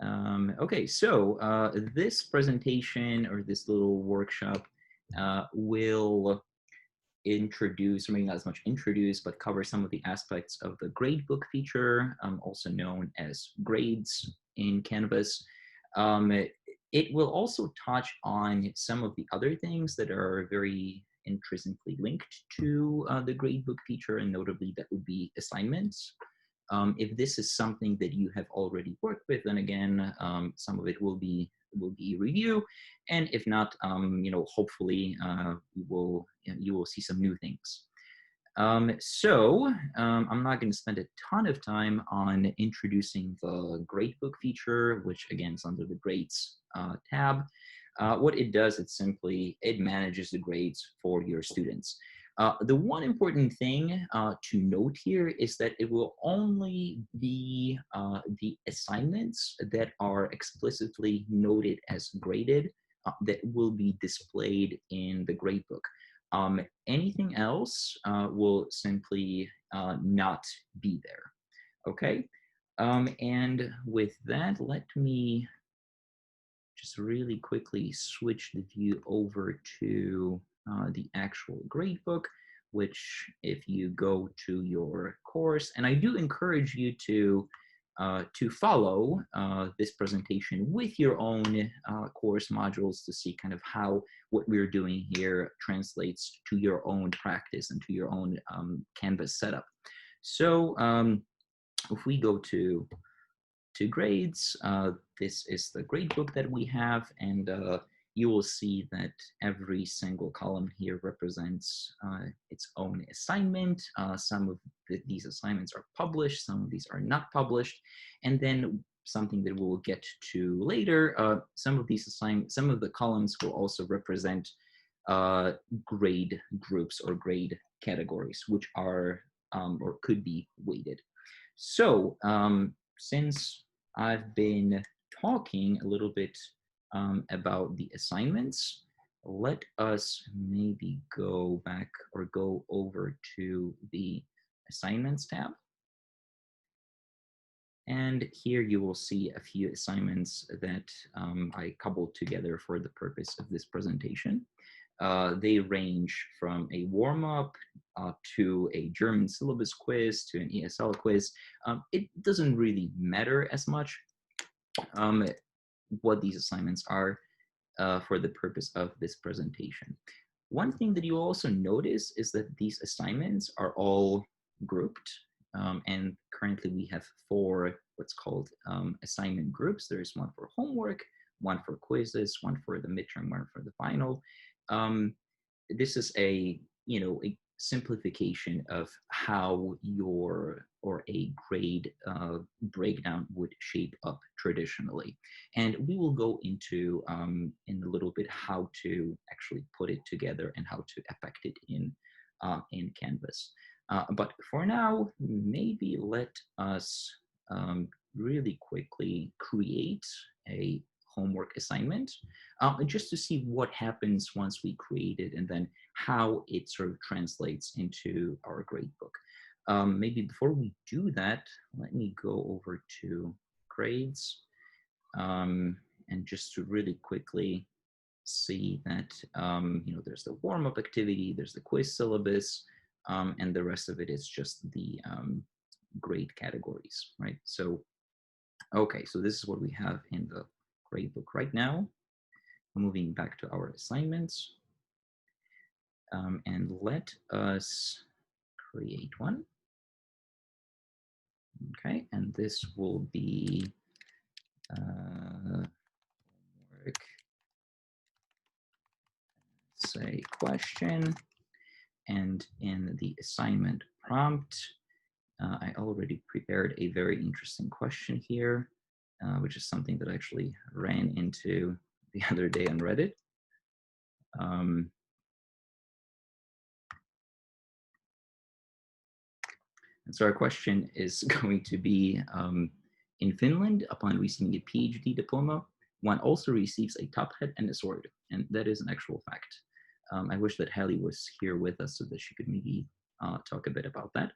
Okay, so this presentation or this little workshop will introduce, or maybe not as much introduce, but cover some of the aspects of the gradebook feature, also known as grades in Canvas. It will also touch on some of the other things that are very intrinsically linked to the gradebook feature, and notably that would be assignments. If this is something that you have already worked with, then again, some of it will be review, and if not, hopefully you will see some new things. I'm not going to spend a ton of time on introducing the gradebook feature, which again is under the grades tab. What it does, it manages the grades for your students. The one important thing to note here is that it will only be the assignments that are explicitly noted as graded that will be displayed in the gradebook. Anything else will simply not be there. Okay, and with that, let me just really quickly switch the view over to the actual gradebook, which if you go to your course, and I do encourage you to follow this presentation with your own course modules to see kind of how what we're doing here translates to your own practice and to your own Canvas setup. So if we go to grades, this is the gradebook that we have, and you will see that every single column here represents its own assignment. Some of these assignments are published, some of these are not published, and then something that we'll get to later, some of the columns will also represent grade groups or grade categories, which are or could be weighted. So since I've been talking a little bit about the assignments, let us maybe go back or go over to the assignments tab. And here you will see a few assignments that I cobbled together for the purpose of this presentation. They range from a warm-up to a German syllabus quiz to an ESL quiz. It doesn't really matter as much what these assignments are for the purpose of this presentation. One thing that you also notice is that these assignments are all grouped, and currently we have 4 what's called assignment groups. There's one for homework, one for quizzes, one for the midterm, one for the final. This is a simplification of how a grade breakdown would shape up traditionally, and we will go into in a little bit how to actually put it together and how to effect it in Canvas. But for now, maybe let us really quickly create a homework assignment just to see what happens once we create it and then how it sort of translates into our gradebook. Maybe before we do that, let me go over to grades and just to really quickly see that there's the warm-up activity, there's the quiz syllabus, and the rest of it is just the grade categories, right? So, okay, so this is what we have in the gradebook right now. Moving back to our assignments, and let us create one. Okay, and this will be homework, say question, and in the assignment prompt, I already prepared a very interesting question here, which is something that I actually ran into the other day on Reddit. And so our question is going to be, in Finland, upon receiving a PhD diploma, one also receives a top hat and a sword. And that is an actual fact. I wish that Hallie was here with us so that she could maybe talk a bit about that.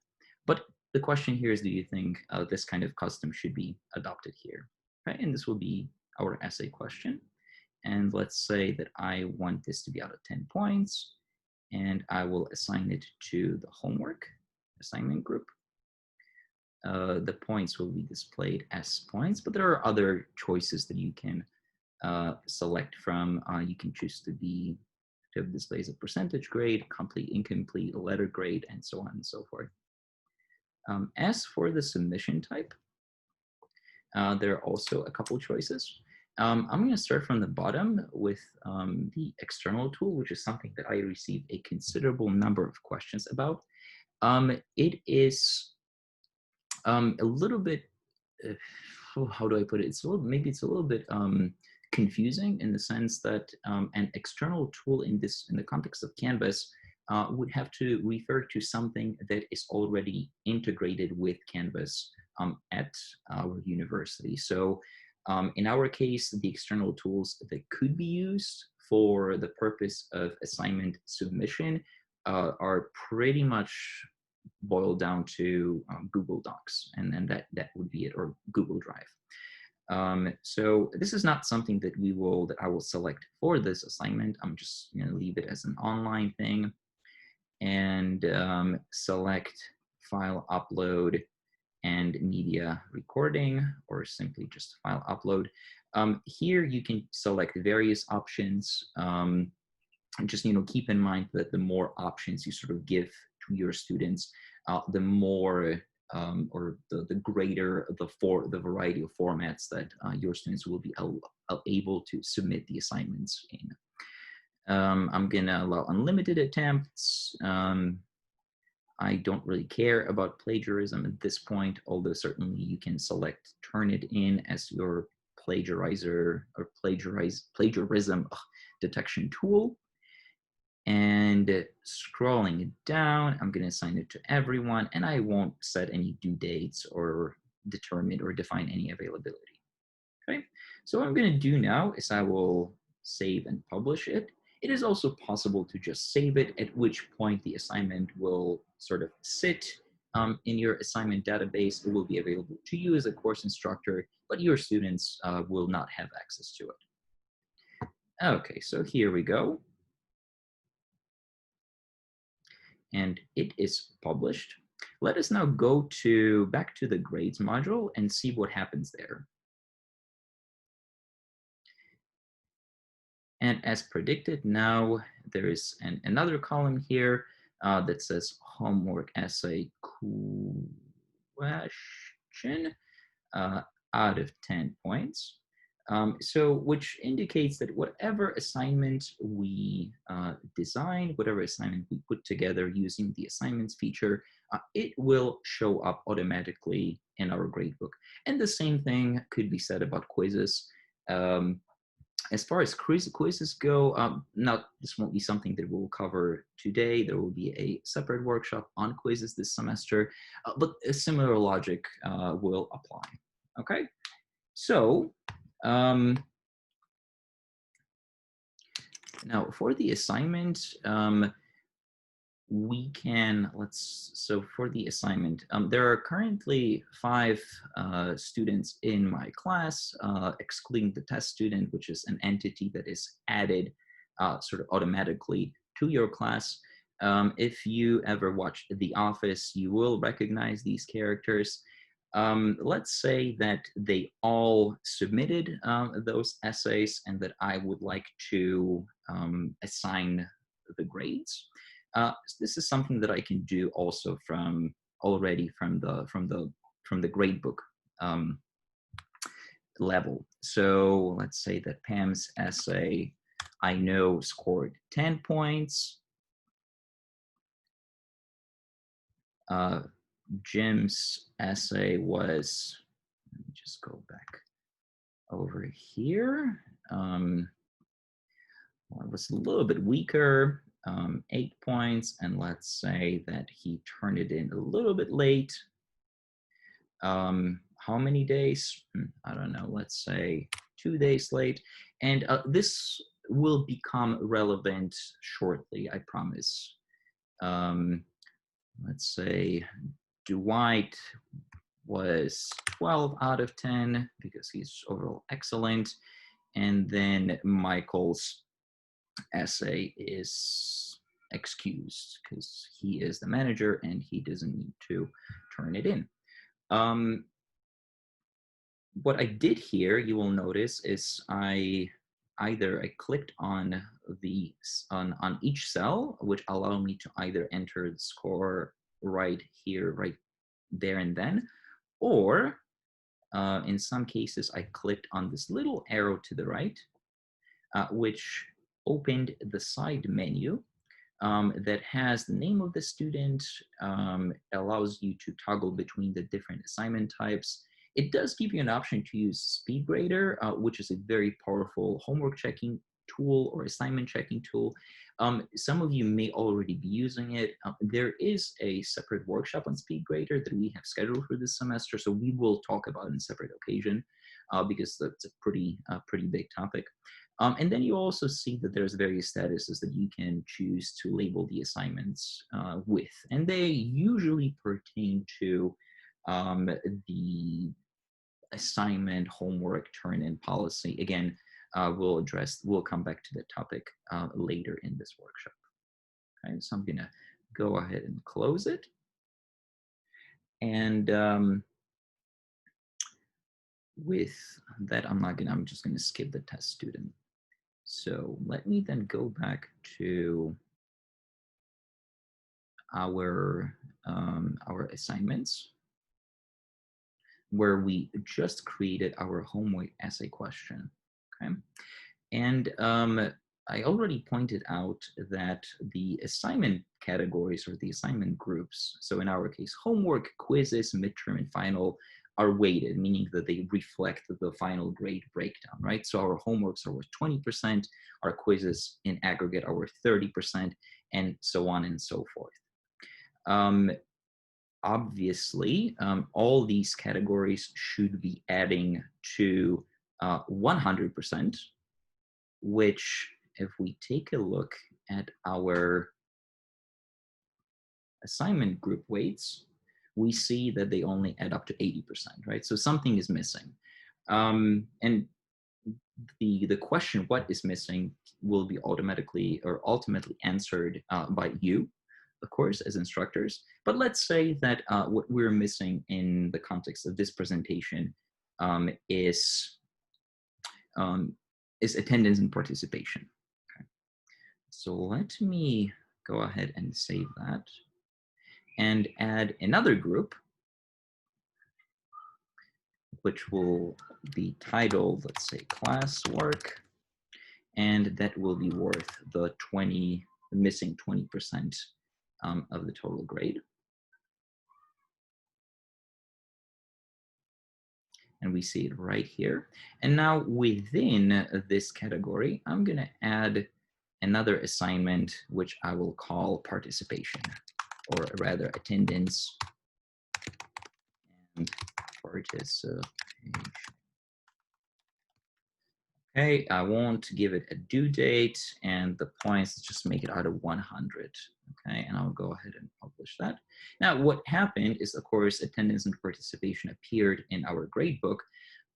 But the question here is, do you think this kind of custom should be adopted here? Okay, and this will be our essay question. And let's say that I want this to be out of 10 points, and I will assign it to the homework assignment group. The points will be displayed as points, but there are other choices that you can select from. You can choose to have displays a percentage grade, complete, incomplete, letter grade, and so on and so forth. As for the submission type, there are also a couple choices. I'm going to start from the bottom with the external tool, which is something that I receive a considerable number of questions about. It is a little bit, how do I put it? Maybe it's a little bit confusing in the sense that an external tool in the context of Canvas would have to refer to something that is already integrated with Canvas at our university. So in our case, the external tools that could be used for the purpose of assignment submission are pretty much boiled down to Google Docs, and then that would be it, or Google Drive. So this is not something that I will select for this assignment. I'm just going to leave it as an online thing and select file upload and media recording, or simply just file upload. Here you can select various options. Just keep in mind that the more options you sort of give to your students, the more or the greater the variety of formats that your students will be able to submit the assignments in. I'm gonna allow unlimited attempts. I don't really care about plagiarism at this point, although certainly you can select turn it in as your plagiarizer or plagiarism detection tool. And scrolling it down, I'm going to assign it to everyone, and I won't set any due dates or determine or define any availability. Okay, so what I'm going to do now is I will save and publish it. It is also possible to just save it, at which point the assignment will sort of sit in your assignment database. It will be available to you as a course instructor, but your students will not have access to it. Okay, so here we go. And it is published. Let us now go back to the grades module and see what happens there. And as predicted, now there is another column here that says homework essay question out of 10 points. Which indicates that whatever assignment we design, whatever assignment we put together using the assignments feature, it will show up automatically in our gradebook. And the same thing could be said about quizzes. As far as quizzes go, now this won't be something that we'll cover today. There will be a separate workshop on quizzes this semester, but a similar logic will apply. Okay, so now for the assignment, for the assignment, there are currently 5 students in my class, excluding the test student, which is an entity that is added sort of automatically to your class. If you ever watched The Office, you will recognize these characters. Let's say that they all submitted those essays and that I would like to assign the grades. This is something that I can do also from the gradebook level. So let's say that Pam's essay I know scored 10 points. Jim's essay was, let me just go back over here. It was a little bit weaker, 8 points, and let's say that he turned it in a little bit late. How many days? I don't know, let's say 2 days late. And this will become relevant shortly, I promise. Let's say Dwight was 12 out of 10 because he's overall excellent. And then Michael's essay is excused because he is the manager and he doesn't need to turn it in. What I did here, you will notice, is I clicked on on each cell, which allowed me to either enter the score right here, right there and then, or in some cases, I clicked on this little arrow to the right, which opened the side menu that has the name of the student, allows you to toggle between the different assignment types. It does give you an option to use SpeedGrader, which is a very powerful homework checking tool or assignment checking tool. Some of you may already be using it. There is a separate workshop on SpeedGrader that we have scheduled for this semester, so we will talk about it on a separate occasion because that's a pretty big topic. And then you also see that there's various statuses that you can choose to label the assignments with, and they usually pertain to the assignment homework turn-in policy. Again, we'll come back to the topic later in this workshop. Okay, so I'm gonna go ahead and close it. And with that, I'm just gonna skip the test student. So let me then go back to our assignments, where we just created our homework essay question. Okay, and I already pointed out that the assignment categories or the assignment groups, so in our case, homework, quizzes, midterm, and final, are weighted, meaning that they reflect the final grade breakdown, right? So our homeworks are worth 20%, our quizzes in aggregate are worth 30%, and so on and so forth. Obviously, all these categories should be adding to 100%, which, if we take a look at our assignment group weights, we see that they only add up to 80%, right? So something is missing. And the question, what is missing, will be automatically or ultimately answered by you, of course, as instructors. But let's say that what we're missing in the context of this presentation is attendance and participation. Okay. So let me go ahead and save that and add another group, which will be titled, let's say, classwork, and that will be worth the missing 20% of the total grade. And we see it right here. And now within this category, I'm gonna add another assignment, which I will call participation, or rather attendance and participation. Okay, I won't give it a due date, and the points, just make it out of 100. Okay, and I'll go ahead and publish that. Now, what happened is, of course, attendance and participation appeared in our gradebook,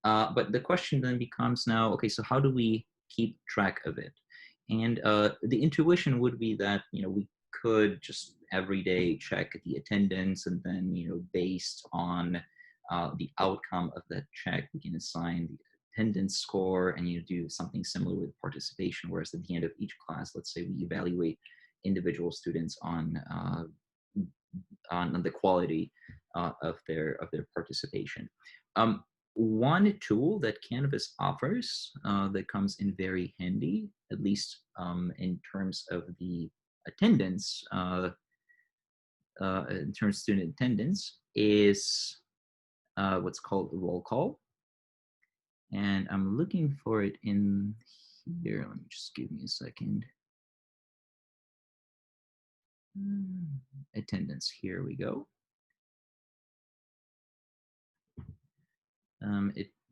but the question then becomes now, okay, so how do we keep track of it? And the intuition would be that, we could just every day check the attendance, and then, based on the outcome of that check, we can assign the attendance score, and you do something similar with participation, whereas at the end of each class, let's say we evaluate individual students on the quality of their participation. One tool that Canvas offers that comes in very handy, at least in terms of the attendance, in terms of student attendance, is what's called roll call. And I'm looking for it in here. Let me just give me a second. Attendance, here we go.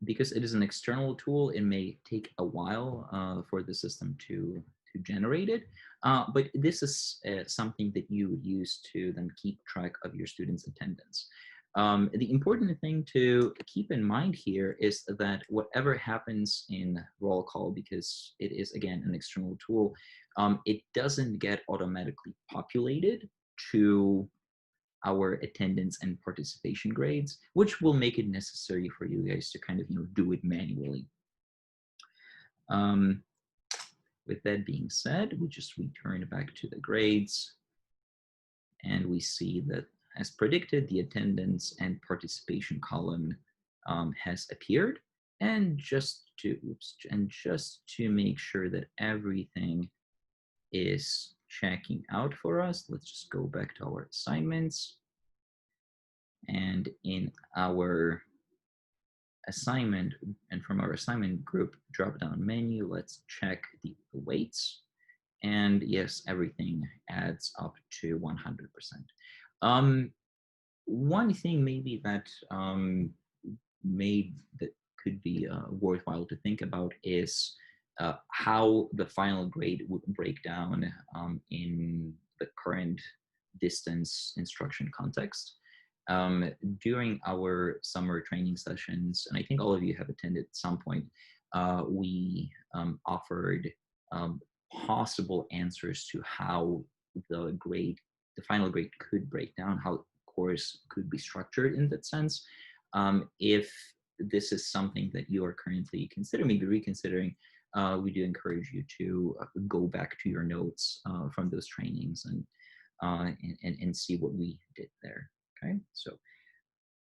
Because it is an external tool, it may take a while for the system to generate it. But this is something that you would use to then keep track of your students' attendance. The important thing to keep in mind here is that whatever happens in roll call, because it is, again, an external tool, it doesn't get automatically populated to our attendance and participation grades, which will make it necessary for you guys to kind of, do it manually. With that being said, we just return back to the grades, and we see that, as predicted, the attendance and participation column has appeared. And just to make sure that everything is checking out for us, let's just go back to our assignments. And in our assignment, and from our assignment group drop-down menu, let's check the weights. And yes, everything adds up to 100%. One thing maybe that that could be worthwhile to think about is how the final grade would break down in the current distance instruction context. During our summer training sessions, and I think all of you have attended at some point, we offered possible answers to how the final grade could break down, how the course could be structured in that sense. If this is something that you are currently considering, maybe reconsidering, we do encourage you to go back to your notes from those trainings and see what we did there. Okay, so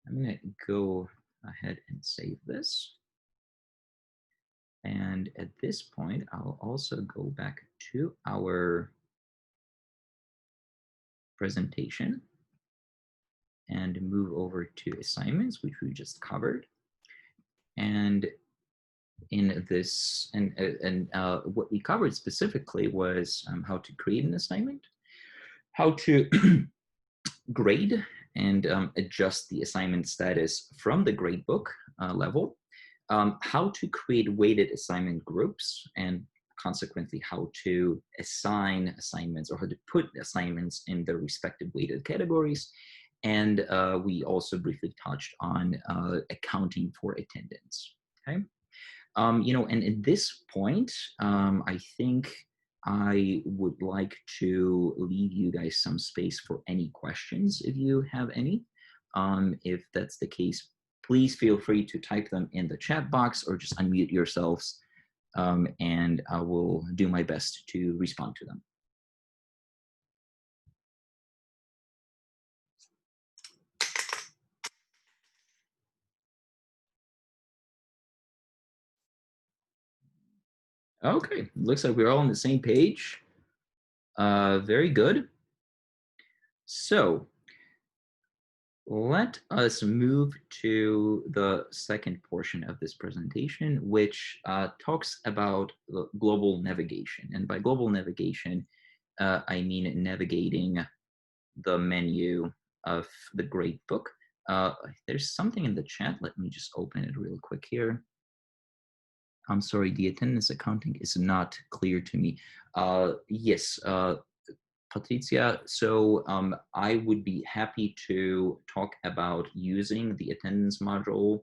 I'm going to go ahead and save this. And at this point, I'll also go back to our presentation and move over to assignments, which we just covered. And in this, what we covered specifically was how to create an assignment, how to grade and adjust the assignment status from the gradebook level, how to create weighted assignment groups, and consequently how to assign assignments, or how to put assignments in their respective weighted categories. And we also briefly touched on accounting for attendance. Okay, and at this point, I think I would like to leave you guys some space for any questions if you have any. If that's the case, please feel free to type them in the chat box or just unmute yourselves, and I will do my best to respond to them. Okay, looks like we're all on the same page. Very good. So let us move to the second portion of this presentation, which talks about global navigation. And by global navigation, I mean navigating the menu of the gradebook. There's something in the chat. Let me just open it real quick here. I'm sorry, the attendance accounting is not clear to me. Yes, Patricia, so I would be happy to talk about using the attendance module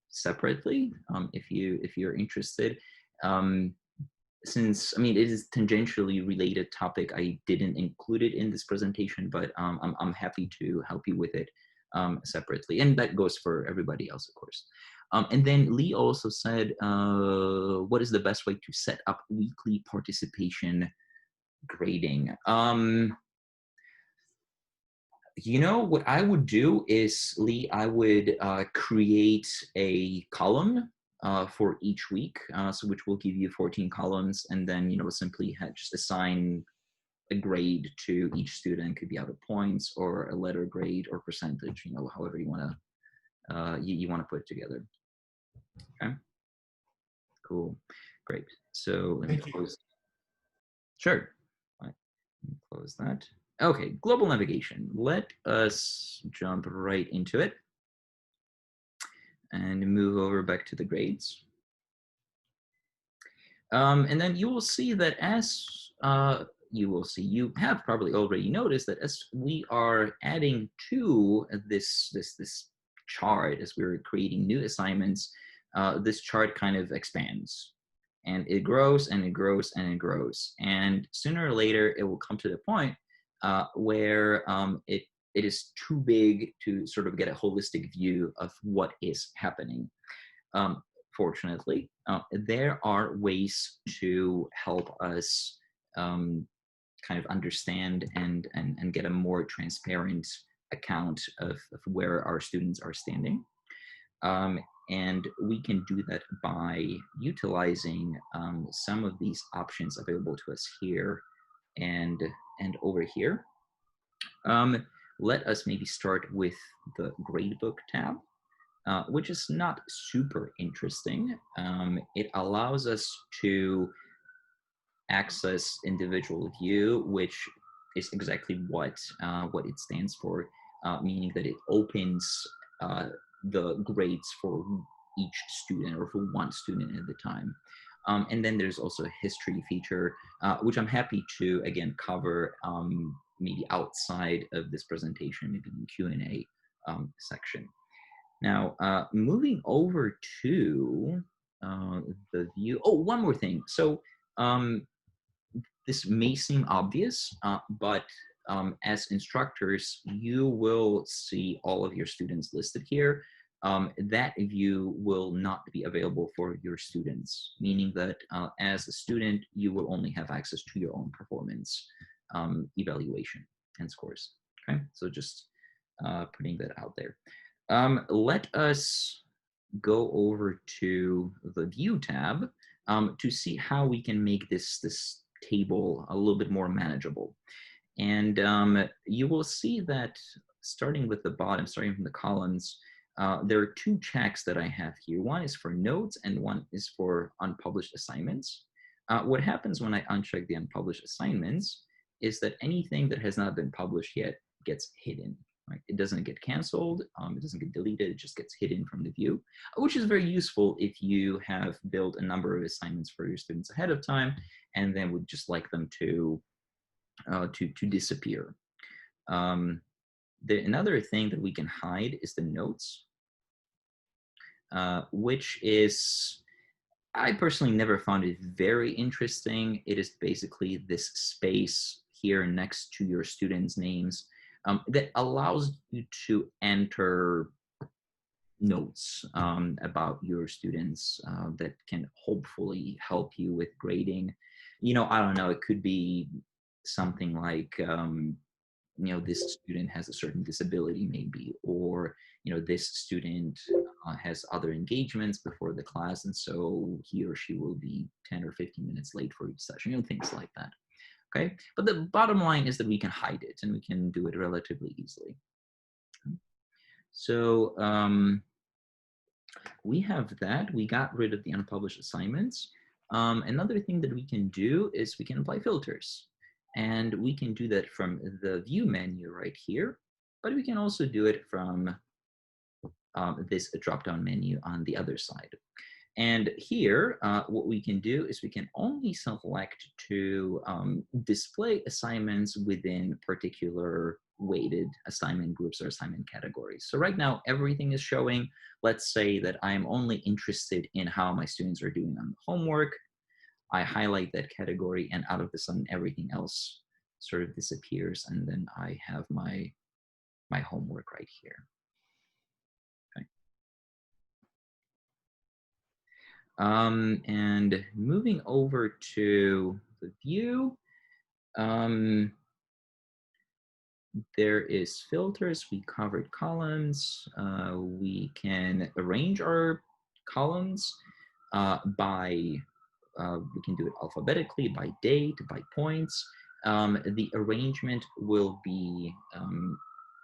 separately if you're interested. Since, I mean, it is tangentially related topic, I didn't include it in this presentation, but I'm happy to help you with it separately. And that goes for everybody else, of course. And then Lee also said, what is the best way to set up weekly participation grading? What I would do is, Lee, I would create a column for each week, so which will give you 14 columns, and then simply just assign a grade to each student. Could be out of points or a letter grade or percentage, however you want to you want to put it together. Okay, cool, great. So let me close. Sure. Let me close that. Okay, global navigation. Let us jump right into it and move over back to the grades. And then you will see that as you will see, you have probably already noticed that as we are adding to this chart, as we're creating new assignments, this chart kind of expands. And it grows and it grows and it grows. And sooner or later, it will come to the point where it is too big to sort of get a holistic view of what is happening. Fortunately, there are ways to help us kind of understand and get a more transparent account of where our students are standing. And we can do that by utilizing some of these options available to us here and over here. Let us maybe start with the Gradebook tab, which is not super interesting. It allows us to access individual view, which is exactly what it stands for, meaning that it opens the grades for each student or for one student at the time. And then there's also a history feature, which I'm happy to, again, cover maybe outside of this presentation, maybe in the Q&A section. Now, moving over to the view. Oh, one more thing. So this may seem obvious, but as instructors, you will see all of your students listed here. That view will not be available for your students, meaning that as a student, you will only have access to your own performance evaluation and scores. Okay, so just putting that out there. Let us go over to the View tab to see how we can make this table a little bit more manageable. And you will see that starting with the bottom, starting from the columns, there are two checks that I have here. One is for notes and one is for unpublished assignments. What happens when I uncheck the unpublished assignments is that anything that has not been published yet gets hidden. Right? It doesn't get canceled, it doesn't get deleted, it just gets hidden from the view, which is very useful if you have built a number of assignments for your students ahead of time and then would just like them to disappear. Another thing that we can hide is the notes, which is, I personally never found it very interesting. It is basically this space here next to your students' names that allows you to enter notes about your students that can hopefully help you with grading. You know, I don't know, it could be something like, you know, this student has a certain disability maybe, or, you know, this student has other engagements before the class, and so he or she will be 10 or 15 minutes late for each session, you know, things like that. Okay, but the bottom line is that we can hide it and we can do it relatively easily. So we have that. We got rid of the unpublished assignments. Another thing that we can do is we can apply filters. And we can do that from the view menu right here, but we can also do it from this drop-down menu on the other side. And here, what we can do is we can only select to display assignments within particular weighted assignment groups or assignment categories. So right now, everything is showing. Let's say that I'm only interested in how my students are doing on the homework. I highlight that category, and out of the sudden, everything else sort of disappears, and then I have my homework right here. And moving over to the view, there is filters. We covered columns. We can arrange our columns by, we can do it alphabetically, by date, by points. The arrangement will be,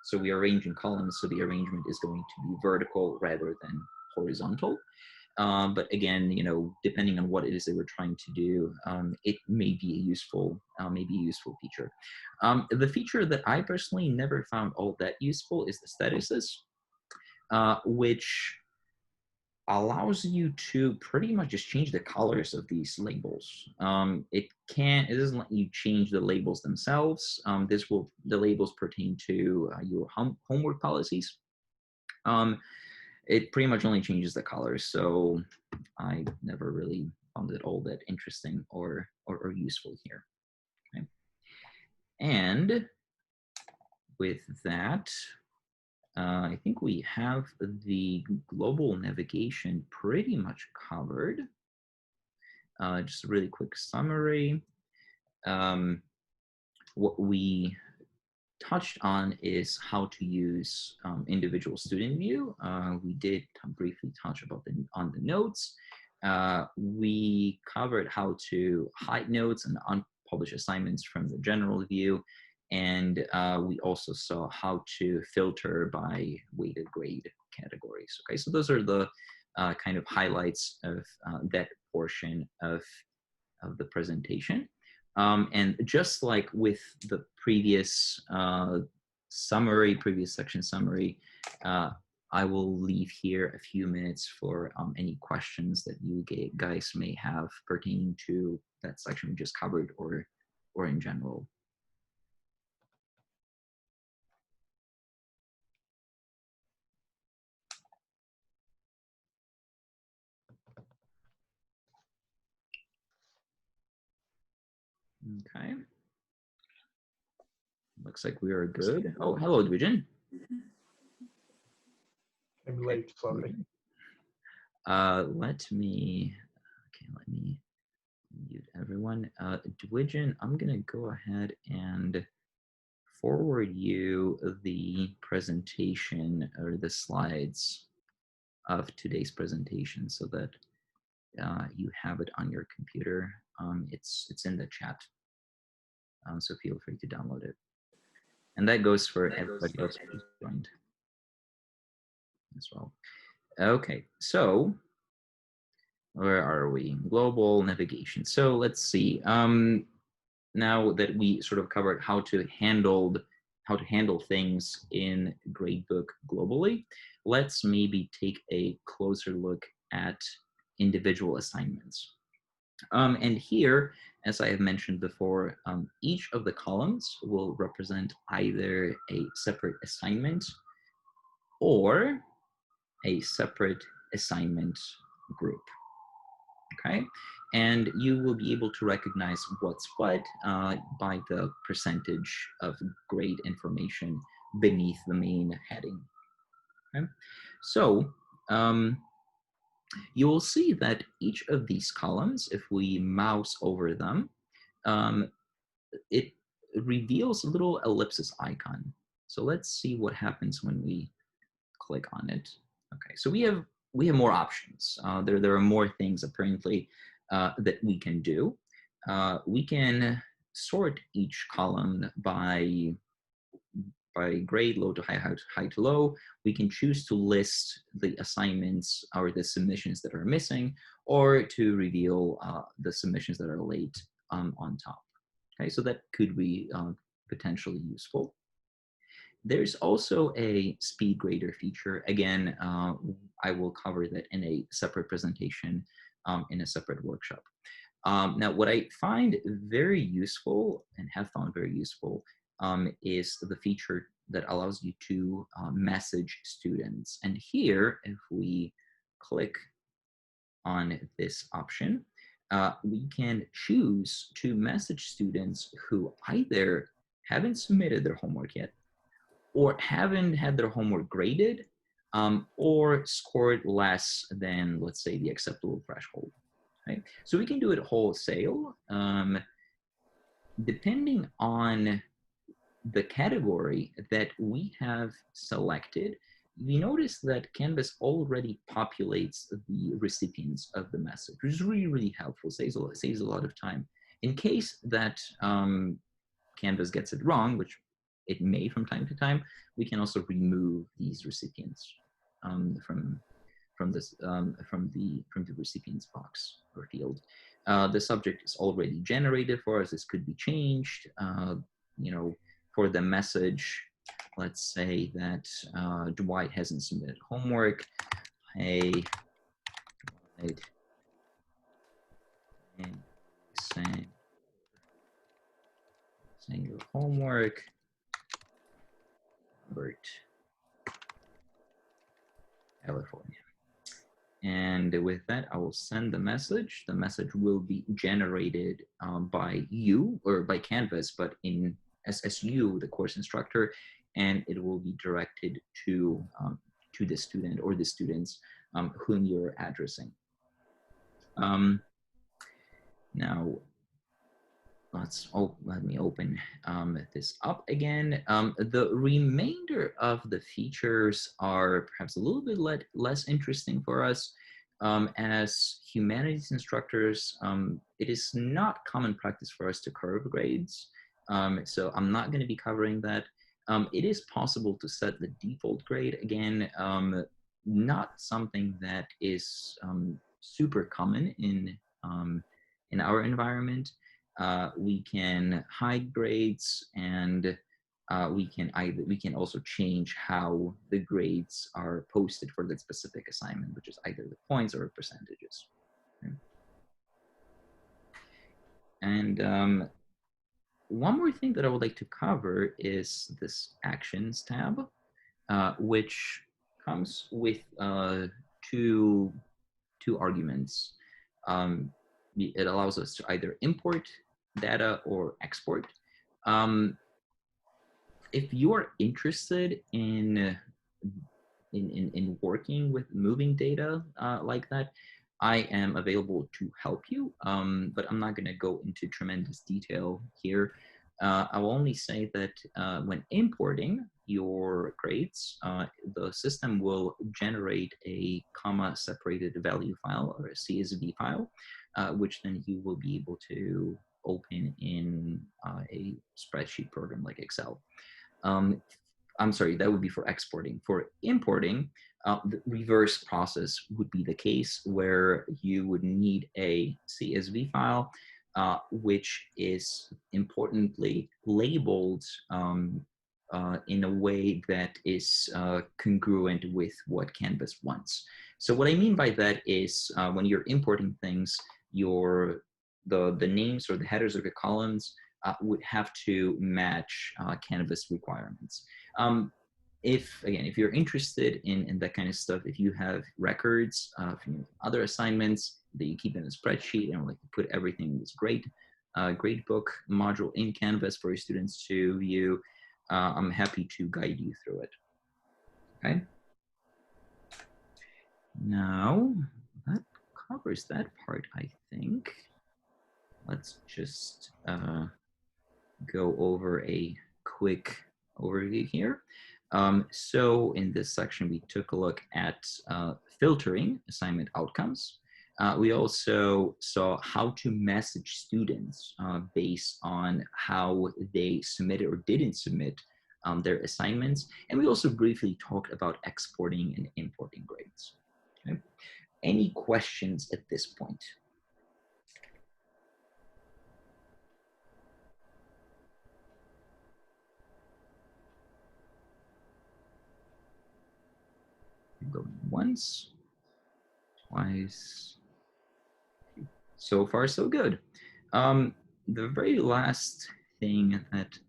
so we arrange in columns, so the arrangement is going to be vertical rather than horizontal. But again, you know, depending on what it is that we're trying to do, it may be a useful feature. The feature that I personally never found all that useful is the statuses, which allows you to pretty much just change the colors of these labels. It doesn't let you change the labels themselves. The labels pertain to your homework policies. It pretty much only changes the colors. So I never really found it all that interesting or useful here. Okay. And with that, I think we have the global navigation pretty much covered. Just a really quick summary. What we touched on is how to use individual student view. We did briefly touch on the notes. We covered how to hide notes and unpublished assignments from the general view. And we also saw how to filter by weighted grade categories. Okay, so those are the kind of highlights of that portion of the presentation. And just like with the previous previous section summary, I will leave here a few minutes for any questions that you guys may have pertaining to that section we just covered or in general. Okay. Looks like we are good. Oh, hello, Dwijen. I'm late, sorry. Let me mute everyone. Dwijen, I'm gonna go ahead and forward you the presentation or the slides of today's presentation so that you have it on your computer. It's in the chat, so feel free to download it. And that goes for everybody else who just joined as well. Okay, so where are we? Global navigation. So let's see. Now that we sort of covered how to handle things in Gradebook globally, let's maybe take a closer look at individual assignments. And here, as I have mentioned before, each of the columns will represent either a separate assignment or a separate assignment group. Okay, and you will be able to recognize what's what by the percentage of grade information beneath the main heading. Okay, so you will see that each of these columns, if we mouse over them, it reveals a little ellipsis icon. So let's see what happens when we click on it. Okay, so we have more options. There are more things apparently that we can do. We can sort each column by grade, low to high, high to low. We can choose to list the assignments or the submissions that are missing, or to reveal the submissions that are late on top. Okay, so that could be potentially useful. There's also a speed grader feature. Again, I will cover that in a separate presentation in a separate workshop. Now, what I find very useful and have found very useful is the feature that allows you to message students. And here, if we click on this option, we can choose to message students who either haven't submitted their homework yet, or haven't had their homework graded, or scored less than, let's say, the acceptable threshold. Right? So we can do it wholesale. Depending on the category that we have selected, we notice that Canvas already populates the recipients of the message, which is really, really helpful, saves a lot of time. In case that Canvas gets it wrong, which it may from time to time, we can also remove these recipients from the recipient's box or field. The subject is already generated for us. This could be changed. For the message, let's say that Dwight hasn't submitted homework. Hey, right, and saying your homework, Robert, California. And with that, I will send the message. The message will be generated by you or by Canvas, but as you, the course instructor, and it will be directed to the student or the students whom you're addressing. Now, let me open this up again. The remainder of the features are perhaps a little bit less interesting for us. As humanities instructors, it is not common practice for us to curve grades. So I'm not going to be covering that. It is possible to set the default grade. Again, not something that is super common in our environment. We can hide grades, and we can also change how the grades are posted for that specific assignment, which is either the points or percentages. Okay. And one more thing that I would like to cover is this Actions tab, which comes with two arguments. It allows us to either import data or export. If you are interested in working with moving data like that, I am available to help you, but I'm not going to go into tremendous detail here. I will only say that when importing your grades, the system will generate a comma-separated value file or a CSV file, which then you will be able to open in a spreadsheet program like Excel. I'm sorry, that would be for exporting. For importing, the reverse process would be the case where you would need a CSV file, which is importantly labeled in a way that is congruent with what Canvas wants. So what I mean by that is when you're importing things, the names or the headers or the columns would have to match Canvas requirements. If you're interested in that kind of stuff, if you have records from other assignments that you keep in a spreadsheet and like to put everything in this Gradebook module in Canvas for your students to view, I'm happy to guide you through it. Okay. Now that covers that part, I think. Let's just go over a quick overview here. So in this section, we took a look at filtering assignment outcomes. We also saw how to message students based on how they submitted or didn't submit their assignments. And we also briefly talked about exporting and importing grades. Okay. Any questions at this point? Go once, twice. So far, so good. The very last thing that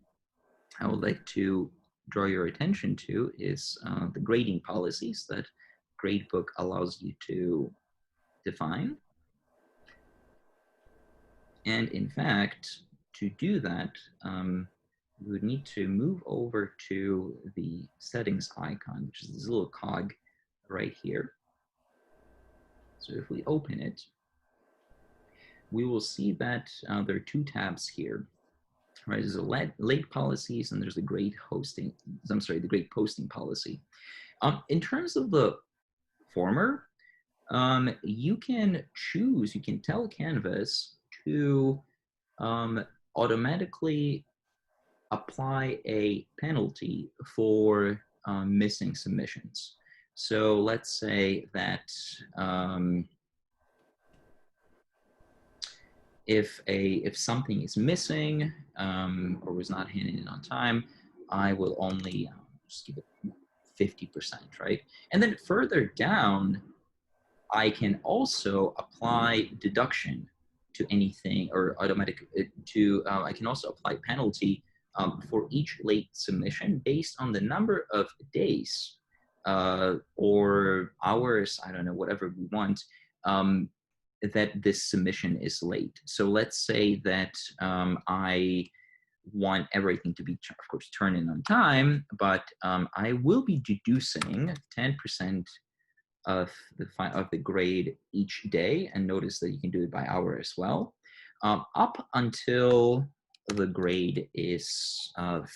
I would like to draw your attention to is the grading policies that Gradebook allows you to define. And in fact, to do that, we would need to move over to the settings icon, which is this little cog right here. So if we open it, we will see that there are two tabs here. Right, there's a late policies and there's the grade posting policy. In terms of the former, you can tell Canvas to automatically apply a penalty for missing submissions. So let's say that if something is missing or was not handed in on time, I will only just give it 50%, right? And then further down, I can also apply deduction to anything or automatic I can also apply penalty for each late submission based on the number of days or hours, I don't know, whatever we want, that this submission is late. So let's say that I want everything to be, of course, turned in on time, but I will be deducing 10% of the grade each day, and notice that you can do it by hour as well, up until the grade is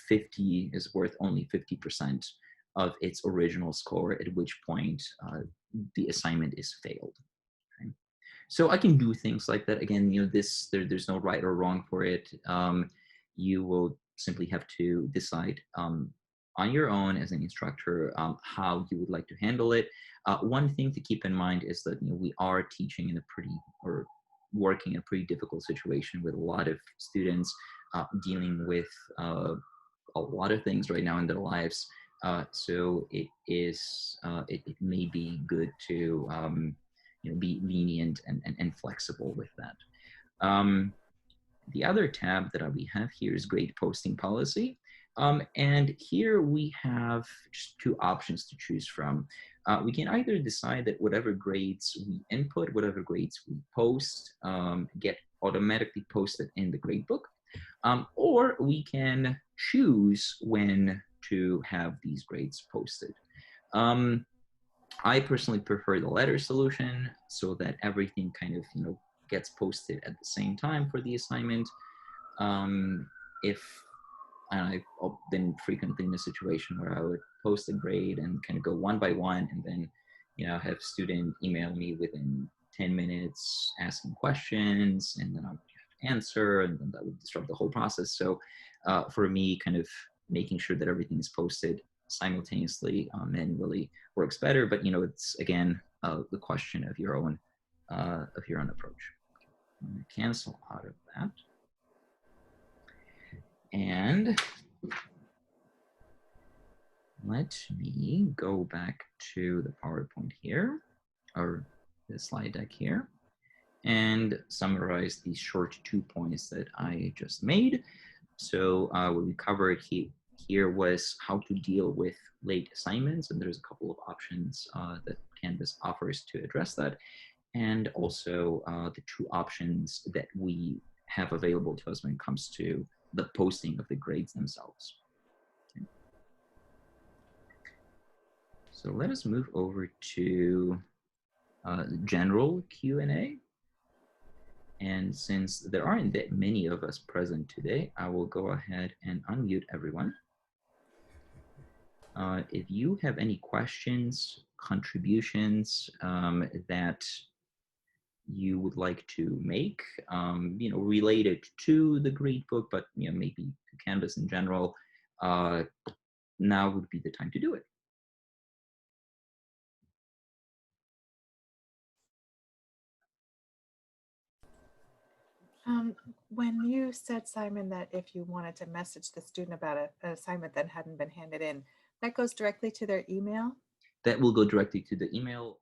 50 is worth only 50% of its original score, at which point the assignment is failed. Okay? So I can do things like that. Again, there's no right or wrong for it. You will simply have to decide on your own as an instructor how you would like to handle it. One thing to keep in mind is that we are teaching in a working in a pretty difficult situation with a lot of students dealing with a lot of things right now in their lives. So it may be good to be lenient and flexible with that. The other tab that we have here is grade posting policy. And here we have just two options to choose from. We can either decide that whatever grades we input, whatever grades we post, get automatically posted in the gradebook, or we can choose when to have these grades posted. I personally prefer the latter solution so that everything kind of gets posted at the same time for the assignment. If I've been frequently in a situation where I would post a grade and kind of go one by one, and then have student email me within 10 minutes asking questions, and then I would have to answer, and then that would disrupt the whole process. So for me, kind of making sure that everything is posted simultaneously manually works better. But it's again the question of your own approach. I'm going to cancel out of that. And let me go back to the PowerPoint here, or the slide deck here, and summarize these short 2 points that I just made. So what we covered here was how to deal with late assignments, and there's a couple of options that Canvas offers to address that, and also the two options that we have available to us when it comes to the posting of the grades themselves. Okay. So let us move over to general Q&A. And since there aren't that many of us present today, I will go ahead and unmute everyone. If you have any questions, contributions that you would like to make, related to the gradebook, but maybe to Canvas in general, now would be the time to do it. When you said, Simon, that if you wanted to message the student about an assignment that hadn't been handed in, that goes directly to their email? That will go directly to the email.